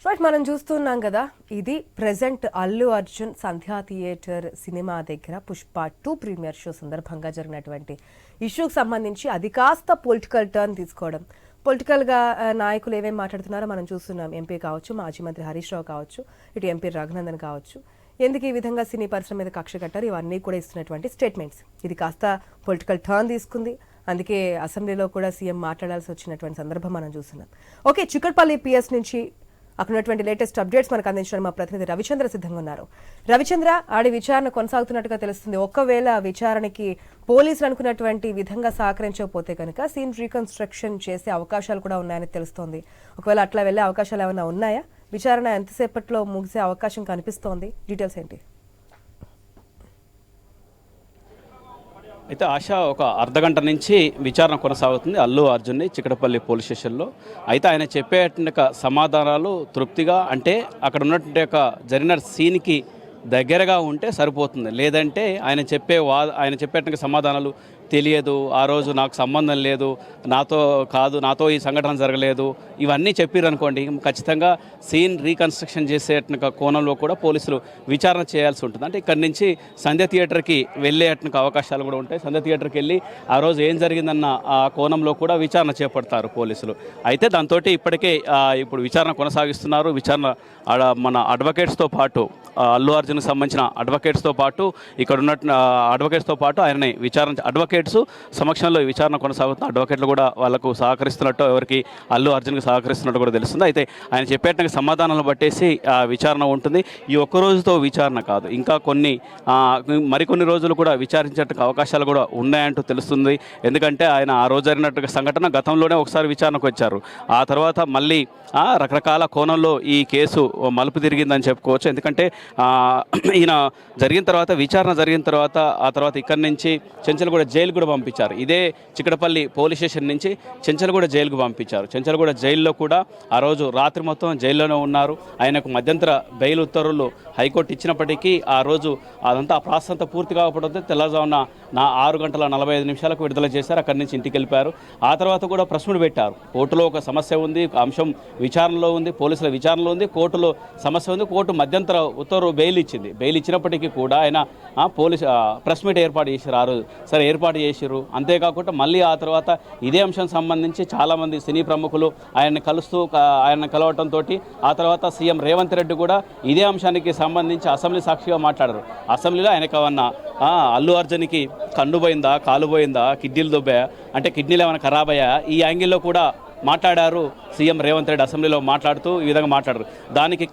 Right, మనం చూస్తున్నాం కదా, ఇది ప్రెజెంట్ అల్లు అర్జున్ సంధ్యా థియేటర్ సినిమా దగ్గర పుష్ప 2 ప్రీమియర్ షో సందర్భంగా జరిగినటువంటి ఇష్యూకి సంబంధించి అది కాస్త పొలిటికల్ టర్న్ తీసుకోవడం. పొలిటికల్గా నాయకులు ఏమేమి మాట్లాడుతున్నారో మనం చూస్తున్నాం. ఎంపీ కావచ్చు, మాజీ మంత్రి హరీష్ రావు కావచ్చు, ఇటు ఎంపీ రఘునందన్ కావచ్చు, ఎందుకు ఈ విధంగా సినీ పరిశ్రమ మీద కక్ష కట్టారు, ఇవన్నీ కూడా ఇస్తున్నటువంటి స్టేట్మెంట్స్. ఇది కాస్త పొలిటికల్ టర్న్ తీసుకుంది. అందుకే అసెంబ్లీలో కూడా సీఎం మాట్లాడాల్సి వచ్చినటువంటి సందర్భం మనం చూస్తున్నాం. ఓకే, చిక్కడపల్లి పిఎస్ నుంచి అక్కడ ఉన్నటువంటి లేటెస్ట్ అప్డేట్స్ మనకు అందించడం మా ప్రతినిధి రవిచంద్ర సిద్ధంగా ఉన్నారు. రవిచంద్ర, ఆడి విచారణ కొనసాగుతున్నట్టుగా తెలుస్తుంది. ఒక్కవేళ విచారణకి పోలీసులు అనుకున్నటువంటి విధంగా సహకరించకపోతే కనుక సీన్ రీకన్స్ట్రక్షన్ చేసే అవకాశాలు కూడా ఉన్నాయని తెలుస్తోంది. ఒకవేళ అట్లా వెళ్లే అవకాశాలు ఏమైనా ఉన్నాయా? విచారణ ఎంతసేపట్లో ముగిసే అవకాశం కనిపిస్తోంది? డీటెయిల్స్ ఏంటి? అయితే ఆశ ఒక అర్ధగంట నుంచి విచారణ కొనసాగుతుంది అల్లు అర్జున్ని చిక్కడపల్లి పోలీస్ స్టేషన్లో. అయితే ఆయన చెప్పేటువంటి సమాధానాలు తృప్తిగా, అంటే అక్కడ ఉన్నటువంటి జరిగిన సీన్కి దగ్గరగా ఉంటే సరిపోతుంది. లేదంటే ఆయన చెప్పేటువంటి సమాధానాలు తెలియదు, ఆ రోజు నాకు సంబంధం లేదు, నాతో ఈ సంఘటన జరగలేదు, ఇవన్నీ చెప్పారనుకోండి, ఖచ్చితంగా సీన్ రీకన్స్ట్రక్షన్ చేసే కోణంలో కూడా పోలీసులు విచారణ చేయాల్సి ఉంటుంది. అంటే ఇక్కడి నుంచి సంధ్య థియేటర్కి వెళ్ళే అవకాశాలు కూడా ఉంటాయి. సంధ్య థియేటర్కి వెళ్ళి ఆ రోజు ఏం జరిగిందన్న ఆ కోణంలో కూడా విచారణ చేపడతారు పోలీసులు. అయితే దాంతో ఇప్పటికే ఇప్పుడు విచారణ కొనసాగిస్తున్నారు. విచారణ మన అడ్వకేట్స్తో పాటు, అల్లు అర్జున్కి సంబంధించిన అడ్వకేట్స్తో పాటు, ఇక్కడ ఉన్న అడ్వకేట్స్తో పాటు ఆయనని అడ్వకేట్స్ సమక్షంలో విచారణ కొనసాగుతుంది. అడ్వకేట్లు కూడా వాళ్ళకు సహకరిస్తున్నట్టు, ఎవరికి అల్లు అర్జున్కి సహకరిస్తున్నట్టు కూడా తెలుస్తుంది. అయితే ఆయన చెప్పేట సమాధానాలను బట్టేసి విచారణ ఉంటుంది. ఈ ఒక్క రోజుతో విచారణ కాదు, ఇంకా మరికొన్ని రోజులు కూడా విచారించేట అవకాశాలు కూడా ఉన్నాయంటూ తెలుస్తుంది. ఎందుకంటే ఆయన ఆ రోజు జరిగినట్టు సంఘటన గతంలోనే ఒకసారి విచారణకు వచ్చారు. ఆ తర్వాత మళ్ళీ రకరకాల కోణంలో ఈ కేసు మలుపు తిరిగిందని చెప్పుకోవచ్చు. ఎందుకంటే ఈయన విచారణ జరిగిన తర్వాత ఆ తర్వాత ఇక్కడి నుంచి చెంచల్గూడ జైలు కూడా పంపించారు. ఇదే చిక్కడపల్లి పోలీస్ స్టేషన్ నుంచి చెంచల్గూడ జైలుకు పంపించారు. చెంచల్గూడ జైల్లో కూడా ఆ రోజు రాత్రి మొత్తం జైల్లోనే ఉన్నారు. ఆయనకు మధ్యంతర బెయిల్ ఉత్తర్వులు హైకోర్టు ఇచ్చినప్పటికీ ఆ రోజు ఆ ప్రాసెస్ అంతా పూర్తి కాకపోతే తెల్లవారుజామున 6:45 విడుదల చేశారు. అక్కడి నుంచి ఇంటికి వెళ్ళిపోయారు. ఆ తర్వాత కూడా ప్రెస్ మీట్ పెట్టారు. కోర్టులో ఒక సమస్య ఉంది, అంశం విచారణలో ఉంది, పోలీసుల విచారణలో ఉంది, కోర్టులో సమస్య ఉంది, కోర్టు మధ్యంతర ఉత్తర్వు బెయిల్ ఇచ్చింది. బెయిల్ ఇచ్చినప్పటికీ కూడా ఆయన ప్రెస్ మీట్ ఏర్పాటు చేశారు. ఆ రోజు సరే ఏర్పాటు చేశారు. అంతేకాకుండా మళ్ళీ ఆ తర్వాత ఇదే అంశం సంబంధించి చాలామంది సినీ ప్రముఖులు ఆయన కలవటంతో ఆ తర్వాత సీఎం రేవంత్ రెడ్డి కూడా ఇదే అంశానికి సంబంధించి అసెంబ్లీ సాక్షిగా మాట్లాడారు. అసెంబ్లీలో ఆయనకు ఏమన్నా అల్లు అర్జున్కి కన్ను పోయిందా, కాలు పోయిందా, కిడ్నీలు దొబ్బాయా, అంటే కిడ్నీలు ఏమైనా ఖరాబ్ అయ్యా, ఈ యాంగిల్లో కూడా మాట్లాడారు సీఎం రేవంత్ రెడ్డి. అసెంబ్లీలో మాట్లాడుతూ ఈ విధంగా మాట్లాడారు. దానికి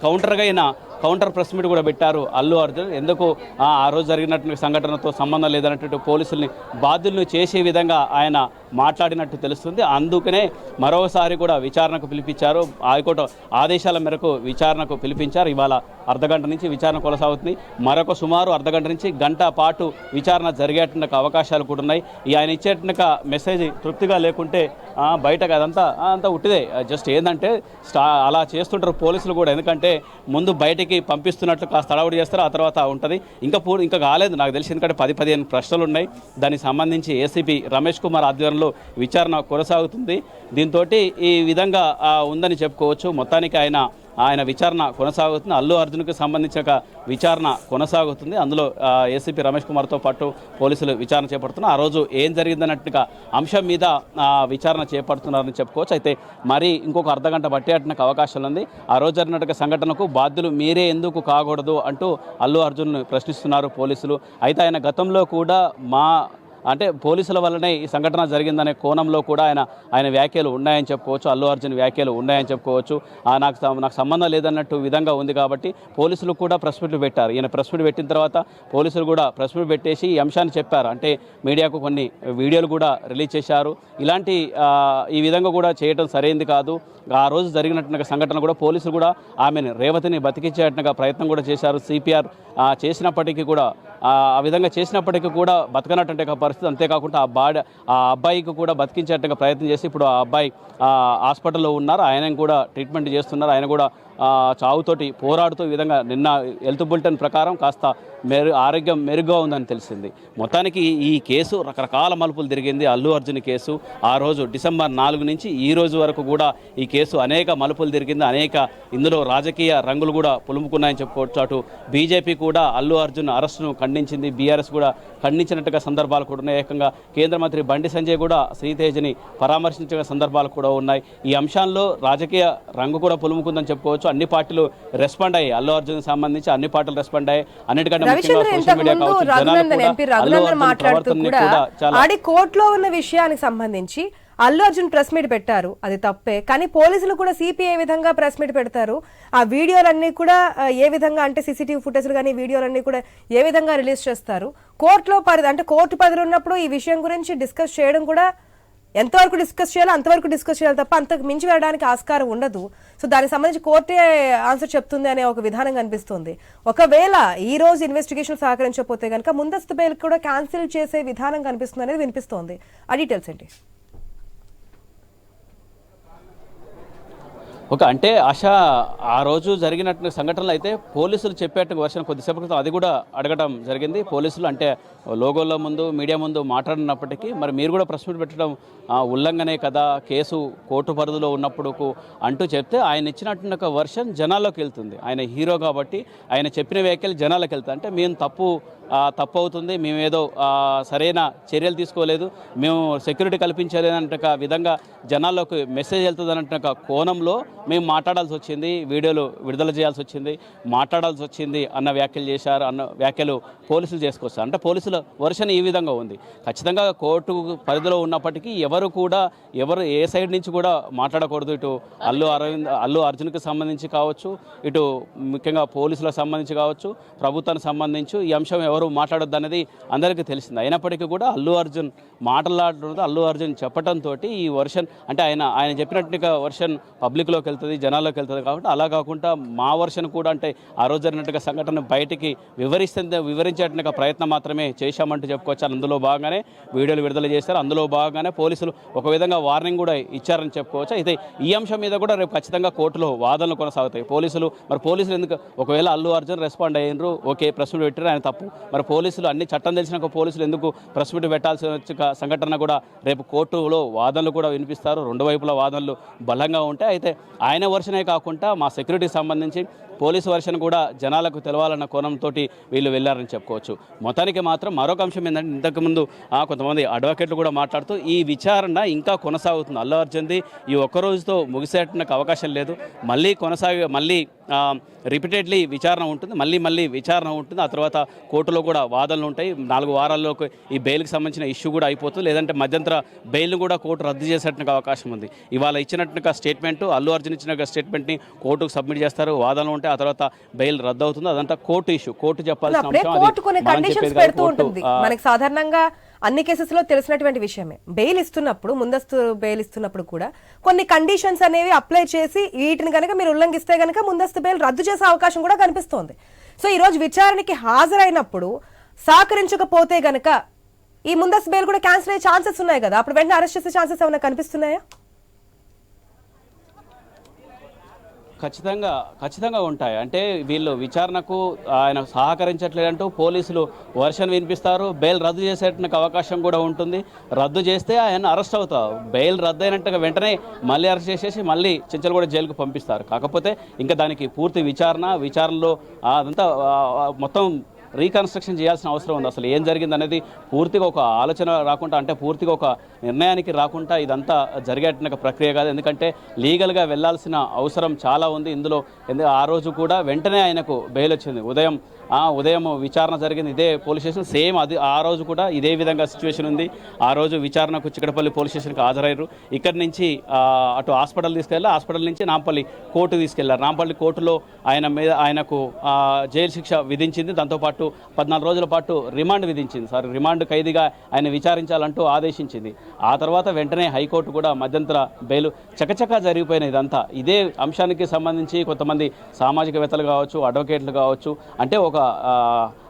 కౌంటర్ ప్రెస్ మీట్ కూడా పెట్టారు అల్లు అర్జున్. ఎందుకు ఆ రోజు జరిగినటువంటి సంఘటనతో సంబంధం లేదన్నట్టు పోలీసుల్ని బాధ్యులను చేసే విధంగా ఆయన మాట్లాడినట్టు తెలుస్తుంది. అందుకనే మరోసారి కూడా విచారణకు పిలిపించారు. హైకోర్టు ఆదేశాల మేరకు విచారణకు పిలిపించారు. ఇవాళ అర్ధగంట నుంచి విచారణ కొనసాగుతుంది. మరొక సుమారు అర్ధగంట నుంచి గంట పాటు విచారణ జరిగేట అవకాశాలు కూడా ఉన్నాయి. ఆయన ఇచ్చేట మెసేజ్ తృప్తిగా లేకుంటే బయటకు అంతా ఉట్టిదే. జస్ట్ ఏంటంటే అలా చేస్తుంటారు పోలీసులు కూడా. ఎందుకంటే ముందు బయటికి పంపిస్తున్నట్లు కాస్త తడవుడి చేస్తారు, ఆ తర్వాత ఉంటుంది. ఇంకా కాలేదు నాకు తెలిసి, ఎందుకంటే 10-15 ప్రశ్నలు ఉన్నాయి. దానికి సంబంధించి ఏసీపీ రమేష్ కుమార్ ఆధ్వర్యంలో విచారణ కొనసాగుతుంది. దీంతో ఈ విధంగా ఉందని చెప్పుకోవచ్చు. మొత్తానికి ఆయన విచారణ కొనసాగుతుంది. అల్లు అర్జున్కి సంబంధించిన విచారణ కొనసాగుతుంది. అందులో ఏసీపీ రమేష్ కుమార్తో పాటు పోలీసులు విచారణ చేపడుతున్నారు. ఆ రోజు ఏం జరిగిందన్నట్టుగా అంశం మీద విచారణ చేపడుతున్నారని చెప్పుకోవచ్చు. అయితే మరి ఇంకొక అర్ధగంట పట్టేటకు అవకాశం ఉంది. ఆ రోజు జరిగినట్టుగా సంఘటనకు బాధ్యులు మీరే ఎందుకు కాకూడదు అంటూ అల్లు అర్జున్ ప్రశ్నిస్తున్నారు పోలీసులు. అయితే ఆయన గతంలో కూడా పోలీసుల వల్లనే ఈ సంఘటన జరిగిందనే కోణంలో కూడా ఆయన వ్యాఖ్యలు ఉన్నాయని చెప్పుకోవచ్చు. అల్లు అర్జున్ వ్యాఖ్యలు ఉన్నాయని చెప్పుకోవచ్చు. నాకు సంబంధం లేదన్నట్టు విధంగా ఉంది. కాబట్టి పోలీసులు కూడా ప్రెస్ మీట్లు పెట్టారు. ఈయన ప్రెస్ మీట్ పెట్టిన తర్వాత పోలీసులు కూడా ప్రెస్ మీట్ పెట్టేసి ఈ అంశాన్ని చెప్పారు. అంటే మీడియాకు కొన్ని వీడియోలు కూడా రిలీజ్ చేశారు. ఈ విధంగా కూడా చేయడం సరైంది కాదు. ఆ రోజు జరిగినట్టుగా సంఘటన కూడా పోలీసులు కూడా ఆమెను రేవతిని బతికించేట్టుగా ప్రయత్నం కూడా చేశారు. సిపిఆర్ చేసినప్పటికీ కూడా ఆ విధంగా చేసినప్పటికీ కూడా బతకనటువంటి పరిస్థితి పరిస్థితి. అంతేకాకుండా ఆ అబ్బాయికి కూడా బతికించేట్టుగా ప్రయత్నం చేసి ఇప్పుడు ఆ అబ్బాయి హాస్పిటల్లో ఉన్నారు. ఆయన కూడా ట్రీట్మెంట్ చేస్తున్నారు. ఆయన కూడా చావుతోటి పోరాడుతూ ఈ విధంగా నిన్న హెల్త్ బులెటిన్ ప్రకారం కాస్త ఆరోగ్యం మెరుగ్గా ఉందని తెలిసింది. మొత్తానికి ఈ కేసు రకరకాల మలుపులు తిరిగింది. అల్లు అర్జున్ కేసు ఆ రోజు డిసెంబర్ 4 నుంచి ఈ రోజు వరకు కూడా ఈ కేసు అనేక మలుపులు తిరిగింది. ఇందులో రాజకీయ రంగులు కూడా పులుముకున్నాయని చెప్పుకోవచ్చు. అటు బీజేపీ కూడా అల్లు అర్జున్ అరెస్టును ఖండించింది. బీఆర్ఎస్ కూడా ఖండించినట్టుగా సందర్భాలు కూడా ఉన్నాయి. ఏకంగా కేంద్ర మంత్రి బండి సంజయ్ కూడా శ్రీతేజ్ని పరామర్శించిన సందర్భాలు కూడా ఉన్నాయి. ఈ అంశాల్లో రాజకీయ రంగు కూడా పులుముకుందని చెప్పుకోవచ్చు. అన్ని పార్టీలు రెస్పాండ్ అయ్యాయి. అల్లు అర్జున్ సంబంధించి అన్ని పార్టీలు రెస్పాండ్ అయ్యాయి. అన్నిటికంటే కోర్టులో ఉన్న విషయానికి సంబంధించి అల్లు అర్జున్ ప్రెస్ మీట్ పెట్టారు, అది తప్పే. కానీ పోలీసులు కూడా సిపిఐ విధంగా ప్రెస్ మీట్ పెడతారు. ఆ వీడియోలన్నీ కూడా ఏ విధంగా అంటే సీసీటీవీ ఫుటేజ్ కానీ వీడియోలన్నీ కూడా ఏ విధంగా రిలీజ్ చేస్తారు. కోర్టులో అంటే కోర్టు పరిధిలో ఉన్నప్పుడు ఈ విషయం గురించి డిస్కస్ చేయడం కూడా ఎంతవరకు డిస్కస్ చేయాలో అంతవరకు డిస్కస్ చేయాలి తప్ప అంతకు మించి వెళ్ళడానికి ఆస్కారం ఉండదు. సో దానికి సంబంధించి కోర్టే ఆన్సర్ చెప్తుంది అనే ఒక విధానం కనిపిస్తుంది. ఒకవేళ ఈ రోజు ఇన్వెస్టిగేషన్ సహకరించకపోతే కనుక ముందస్తు బెయిల్ కూడా క్యాన్సిల్ చేసే విధానం కనిపిస్తుంది అనేది వినిపిస్తోంది. ఆ డీటెయిల్స్ ఏంటి? అంటే ఆశ ఆ రోజు జరిగినట్టు సంఘటనలు అయితే పోలీసులు చెప్పేట్టు వర్షన్ కొద్దిసేపు క్రితం అది కూడా అడగడం జరిగింది. పోలీసులు అంటే లోగోల ముందు మీడియా ముందు మాట్లాడినప్పటికీ మరి మీరు కూడా ప్రెస్ మీట్ పెట్టడం ఉల్లంఘనే కదా, కేసు కోర్టు పరిధిలో ఉన్నప్పుడు అంటూ చెప్తే ఆయన ఇచ్చినట్టు ఒక వర్షన్ జనాల్లోకి వెళ్తుంది. ఆయన హీరో కాబట్టి ఆయన చెప్పిన వ్యాఖ్యలు జనాల్లోకి వెళ్తాయి. అంటే మేము తప్పు అవుతుంది, మేమేదో సరైన చర్యలు తీసుకోలేదు, మేము సెక్యూరిటీ కల్పించలేదంట విధంగా జనాల్లోకి మెసేజ్ వెళ్తుంది అన్నట్టు కోణంలో మేము మాట్లాడాల్సి వచ్చింది, వీడియోలు విడుదల చేయాల్సి వచ్చింది, మాట్లాడాల్సి వచ్చింది అన్న వ్యాఖ్యలు చేశారు అన్న వ్యాఖ్యలు పోలీసులు చేసుకొస్తారు. అంటే పోలీసుల వర్షన్ ఈ విధంగా ఉంది. ఖచ్చితంగా కోర్టు పరిధిలో ఉన్నప్పటికీ ఎవరు ఏ సైడ్ నుంచి కూడా మాట్లాడకూడదు. ఇటు అల్లు అర్జున్కి సంబంధించి కావచ్చు, ఇటు ముఖ్యంగా పోలీసులకు సంబంధించి కావచ్చు, ప్రభుత్వానికి సంబంధించి ఈ అంశం ఎవరు మాట్లాడొద్దు అనేది అందరికీ తెలిసింది. అయినప్పటికీ కూడా అల్లు అర్జున్ మాట్లాడుతున్నది అల్లు అర్జున్ చెప్పడంతో ఈ వర్షన్ అంటే ఆయన చెప్పినట్టుగా వర్షన్ పబ్లిక్లోకి వెళ్తుంది, జనాల్లోకి వెళ్తుంది. కాబట్టి అలా కాకుండా మా వర్షన్ కూడా అంటే ఆ రోజు జరిగినట్టుగా సంఘటన బయటికి వివరించేట్టుగా ప్రయత్నం మాత్రమే చేశామంటూ చెప్పుకోవచ్చు. అందులో భాగంగానే వీడియోలు విడుదల చేశారు. అందులో భాగంగానే పోలీసులు ఒక విధంగా వార్నింగ్ కూడా ఇచ్చారని చెప్పుకోవచ్చు. అయితే ఈ అంశం మీద కూడా రేపు ఖచ్చితంగా కోర్టులో వాదనలు కొనసాగుతాయి. పోలీసులు ఎందుకు ఒకవేళ అల్లు అర్జున్ రెస్పాండ్ అయ్యారు, ఓకే ప్రెస్ మీట్ పెట్టారు, ఆయన తప్పు. మరి పోలీసులు అన్ని చట్టం తెలిసిన పోలీసులు ఎందుకు ప్రెస్ మీట్ పెట్టాల్సిన సంఘటన కూడా రేపు కోర్టులో వాదనలు కూడా వినిపిస్తారు. రెండు వైపుల వాదనలు బలంగా ఉంటాయి. అయితే ఆయన వర్షనే కాకుండా మా సెక్యూరిటీకి సంబంధించి పోలీసు వర్షన్ కూడా జనాలకు తెలవాలన్న కోణంతో వీళ్ళు వెళ్ళారని చెప్పుకోవచ్చు. మొత్తానికి మాత్రం మరొక అంశం ఏంటంటే ఇంతకుముందు కొంతమంది అడ్వకేట్లు కూడా మాట్లాడుతూ ఈ విచారణ ఇంకా కొనసాగుతుంది. అల్లు అర్జున్ది ఈ ఒక్కరోజుతో ముగిసేటకు అవకాశం లేదు, మళ్ళీ రిపీటెడ్లీ విచారణ ఉంటుంది, మళ్ళీ విచారణ ఉంటుంది. ఆ తర్వాత కోర్టులో కూడా వాదనలు ఉంటాయి. 4 వారాల్లోకి ఈ బెయిల్కి సంబంధించిన ఇష్యూ కూడా అయిపోతుంది. లేదంటే మధ్యంతర బెయిల్ను కూడా కోర్టు రద్దు చేసేట్టుగా అవకాశం ఉంది. ఇవాళ ఇచ్చినట్టుగా స్టేట్మెంట్ అల్లు అర్జున్ ఇచ్చిన స్టేట్మెంట్ని కోర్టుకు సబ్మిట్ చేస్తారు, వాదనలు ఉంటాయి. ఆ తర్వాత బెయిల్ రద్దు అవుతుంది. అదంతా కోర్టు ఇష్యూ, కోర్టు చెప్పాల్సిన మనకి సాధారణంగా అన్ని కేసెస్లో తెలిసినటువంటి విషయమే. బెయిల్ ఇస్తున్నప్పుడు ముందస్తు బెయిల్ ఇస్తున్నప్పుడు కూడా కొన్ని కండిషన్స్ అనేవి అప్లై చేసి వీటిని కనుక మీరు ఉల్లంఘిస్తే కనుక ముందస్తు బెయిల్ రద్దు చేసే అవకాశం కూడా కనిపిస్తోంది. సో ఈ రోజు విచారణకి హాజరైనప్పుడు సహకరించకపోతే గనక ఈ ముందస్తు బెయిల్ కూడా క్యాన్సిల్ అయ్యే ఛాన్సెస్ ఉన్నాయి కదా, అప్పుడు వెంటనే అరెస్ట్ చేసే ఛాన్సెస్ ఏమైనా కనిపిస్తున్నాయా? ఖచ్చితంగా ఉంటాయి. అంటే వీళ్ళు విచారణకు ఆయన సహకరించట్లేదంటూ పోలీసులు వర్షన్ వినిపిస్తారు. బెయిల్ రద్దు చేసేట అవకాశం కూడా ఉంటుంది. రద్దు చేస్తే ఆయన అరెస్ట్ అవుతారు. బెయిల్ రద్దు అయినట్టుగా వెంటనే మళ్ళీ అరెస్ట్ చేసేసి మళ్ళీ చెంచల్గూడ జైలుకు పంపిస్తారు. కాకపోతే ఇంకా దానికి పూర్తి విచారణలో అదంతా మొత్తం రీకన్స్ట్రక్షన్ చేయాల్సిన అవసరం ఉంది. అసలు ఏం జరిగింది అనేది పూర్తిగా ఒక ఆలోచన రాకుండా, అంటే పూర్తిగా ఒక నిర్ణయానికి రాకుండా ఇదంతా జరిగేట ప్రక్రియ కాదు. ఎందుకంటే లీగల్గా వెళ్లాల్సిన అవసరం చాలా ఉంది ఇందులో. ఆ రోజు కూడా వెంటనే ఆయనకు బెయిల్ వచ్చింది. ఉదయం విచారణ జరిగింది ఇదే పోలీస్ స్టేషన్, సేమ్ అది ఆ రోజు కూడా ఇదే విధంగా సిచ్యువేషన్ ఉంది. ఆ రోజు విచారణకు చిక్కడపల్లి పోలీస్ స్టేషన్కి హాజరయ్యారు. ఇక్కడి నుంచి అటు హాస్పిటల్ తీసుకెళ్ళారు, హాస్పిటల్ నుంచి నాంపల్లి కోర్టు తీసుకెళ్లారు. నాంపల్లి కోర్టులో ఆయనకు జైలు శిక్ష విధించింది. దాంతోపాటు 14 రోజుల పాటు రిమాండ్ విధించింది. రిమాండ్ ఖైదీగా ఆయన విచారించాలంటూ ఆదేశించింది. ఆ తర్వాత వెంటనే హైకోర్టు కూడా మధ్యంతర బెయిల్ చకచకా జరిగిపోయిన ఇదంతా ఇదే అంశానికి సంబంధించి కొంతమంది సామాజికవేత్తలు కావచ్చు, అడ్వకేట్లు కావచ్చు, అంటే ఒక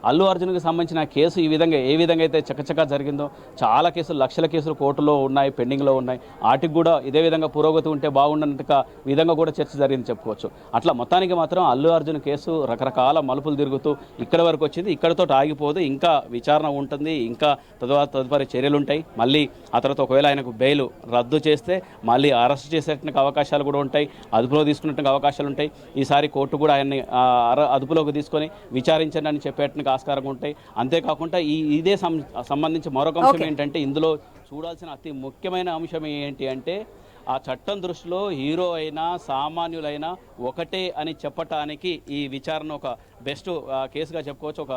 అల్లు అర్జున్కి సంబంధించిన కేసు ఏ విధంగా అయితే చకచకా జరిగిందో చాలా కేసులు, లక్షల కేసులు కోర్టులో ఉన్నాయి, పెండింగ్లో ఉన్నాయి. వాటికి కూడా ఇదే విధంగా పురోగతి ఉంటే బాగుండనంత విధంగా కూడా చర్చ జరిగింది చెప్పుకోవచ్చు. అట్లా మొత్తానికి మాత్రం అల్లు అర్జున్ కేసు రకరకాల మలుపులు తిరుగుతూ ఇక్కడ వరకు వచ్చింది. ఇక్కడతో ఆగిపోదు, ఇంకా విచారణ ఉంటుంది, ఇంకా తదుపరి చర్యలు ఉంటాయి. మళ్ళీ ఆ తర్వాత ఒకవేళ ఆయనకు బెయిల్ రద్దు చేస్తే మళ్ళీ అరెస్ట్ చేసేటువంటి అవకాశాలు కూడా ఉంటాయి, అదుపులో తీసుకున్నట్టు అవకాశాలు ఉంటాయి. ఈసారి కోర్టు కూడా ఆయన్ని అదుపులోకి తీసుకొని విచారించండి అని చెప్పేటువంటి ఆస్కారంగా ఉంటాయి. అంతేకాకుండా ఇదే సంబంధించి మరొక అంశం ఏంటంటే, ఇందులో చూడాల్సిన అతి ముఖ్యమైన అంశం ఏంటి అంటే, ఆ చట్టం దృష్టిలో హీరో అయినా సామాన్యులైనా ఒకటే అని చెప్పటానికి ఈ విచారణ ఒక బెస్ట్ కేసుగా చెప్పుకోవచ్చు, ఒక